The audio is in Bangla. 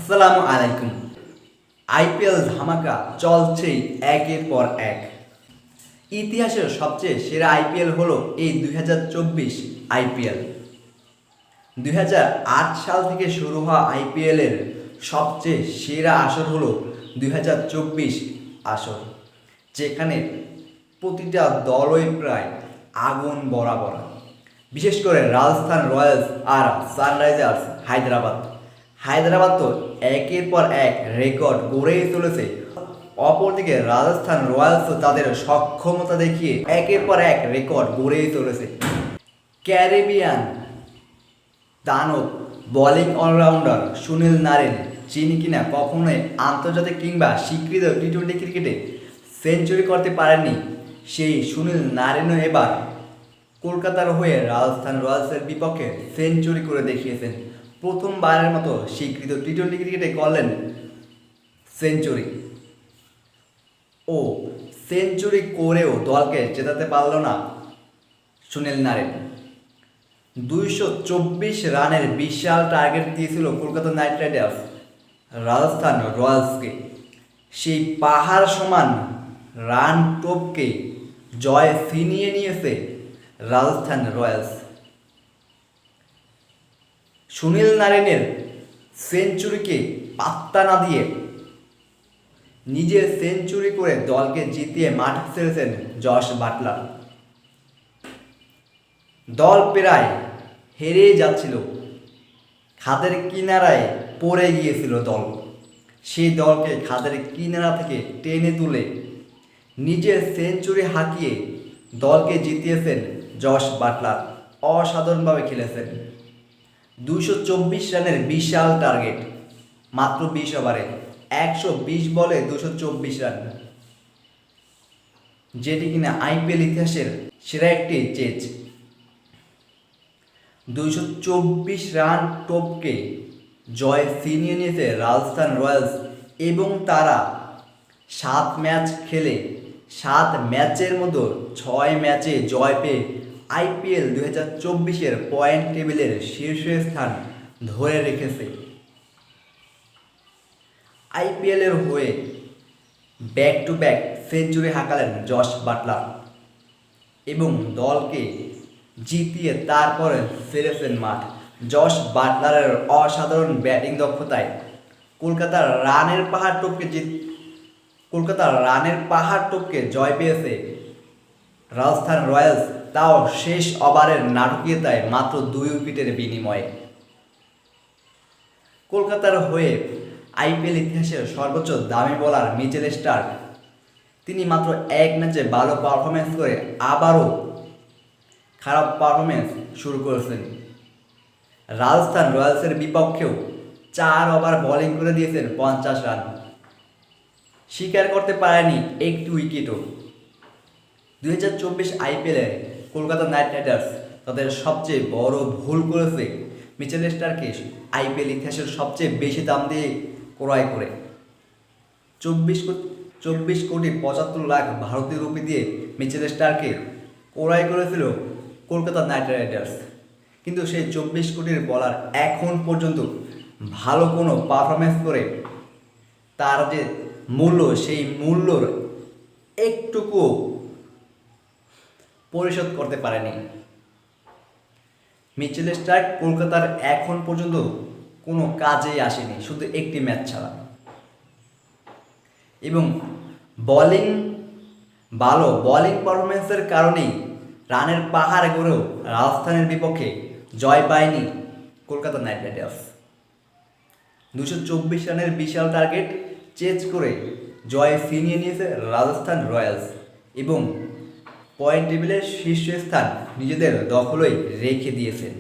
আসসালামু আলাইকুম। আইপিএল ধামাকা চলছেই একের পর এক। ইতিহাসের সবচেয়ে সেরা আইপিএল হলো এই 2024 আইপিএল। 2008 সাল থেকে শুরু হওয়া আইপিএলের সবচেয়ে সেরা আসর হলো 2024 আসর, যেখানে প্রতিটা দলই প্রায় আগুন বরাবর। বিশেষ করে রাজস্থান রয়্যালস আর সানরাইজার্স হায়দ্রাবাদ তো একের পর এক রেকর্ড গড়েই চলেছে। অপরদিকে রাজস্থান রয়্যালসও তাদের সক্ষমতা দেখিয়ে একের পর এক রেকর্ড গড়েই চলেছে। ক্যারিবিয়ান দানব বোলিং অলরাউন্ডার সুনীল নারিন, যিনি কিনা কখনোই আন্তর্জাতিক কিংবা স্বীকৃত টি-20 ক্রিকেটে সেঞ্চুরি করতে পারেননি, সেই সুনীল নারিনও এবার কলকাতার হয়ে রাজস্থান রয়্যালসের বিপক্ষে সেঞ্চুরি করে দেখিয়েছেন। প্রথমবারের মতো স্বীকৃত টি-20 ক্রিকেটে করলেন সেঞ্চুরি। সেঞ্চুরি করেও দলকে জেতাতে পারল না সুনীল নারিন। 224 রানের বিশাল টার্গেট দিয়েছিল কলকাতা নাইট রাইডার্স রাজস্থান রয়্যালসকে। সেই পাহাড় সমান রান টপকে জয় ছিনিয়ে নিয়েছে রাজস্থান রয়্যালস। সুনীল নারিনের সেঞ্চুরিকে পাত্তা না দিয়ে নিজে সেঞ্চুরি করে দলকে জিতিয়ে মাঠ ছেড়েছেন জস বাটলার। দল প্রায় হেরে যাচ্ছিল, খাদের কিনারায় পড়ে গিয়েছিল দল। সেই দলকে খাদের কিনারা থেকে টেনে তুলে নিজে সেঞ্চুরি হাঁকিয়ে দলকে জিতিয়েছেন জস বাটলার। অসাধারণভাবে খেলেছেন। 224 রানের বিশাল টার্গেট, মাত্র 20 ওভারে 120 বলে 224 রান, যেটি কিনা আইপিএল ইতিহাসের সেরা একটি চেজ। 224 রান টপকে জয় ছিনিয়ে নিয়েছে রাজস্থান রয়্যালস এবং তারা 7 ম্যাচ খেলে 7 ম্যাচের মধ্যে 6 ম্যাচে জয় পেয়ে আইপিএল 2024-এর পয়েন্ট টেবিলের শীর্ষস্থান ধরে রেখেছে। আইপিএলের হয়ে ব্যাক টু ব্যাক সেঞ্চুরি হাঁকালেন জস বাটলার এবং দলকে জিতিয়ে তারপরে ফিরেছেন মাঠ। জস বাটলারের অসাধারণ ব্যাটিং দক্ষতায় কলকাতার রানের পাহাড় টপকে জয় পেয়েছে রাজস্থান রয়্যালস, তাও শেষ ওভারের নাটকীয়তায় মাত্র 2 উইকেটের বিনিময়ে। কলকাতার হয়ে আইপিএল ইতিহাসের সর্বোচ্চ দামি বোলার মিচেল স্টার্ক, তিনি মাত্র 1 ম্যাচে ভালো পারফরমেন্স করে আবারও খারাপ পারফরমেন্স শুরু করেছেন। রাজস্থান রয়্যালসের বিপক্ষেও 4 ওভার বোলিং করে দিয়েছেন 50 রান, স্বীকার করতে পারেনি একটি উইকেটও। 2024 আইপিএলে কলকাতা নাইট রাইডার্স তাদের সবচেয়ে বড় ভুল করেছে মিচেল স্টার্ককে আইপিএল ইতিহাসের সবচেয়ে বেশি দাম দিয়ে ক্রয় করে। 24 কোটি 75 লাখ ভারতীয় রুপি দিয়ে মিচেল স্টার্ককে ক্রয় করেছিল কলকাতা নাইট রাইডার্স, কিন্তু সেই 24 কোটির বলার এখন পর্যন্ত ভালো কোনো পারফরমেন্স করে তার যে মূল্য, সেই মূল্যর একটুকুও পরিশোধ করতে পারেনি। মিচেল স্টার্ক কলকাতার এখন পর্যন্ত কোনো কাজেই আসেনি, শুধু একটি ম্যাচ ছাড়া। এবং ভালো বোলিং পারফরমেন্সের কারণেই রানের পাহাড় গড়েও রাজস্থানের বিপক্ষে জয় পায়নি কলকাতা নাইট রাইডার্স। 224 রানের বিশাল টার্গেট চেজ করে জয় ছিনিয়ে নিয়েছে রাজস্থান রয়্যালস এবং পয়েন্ট টেবিলের শীর্ষস্থান নিজেদের দখলেই রেখে দিয়েছেন।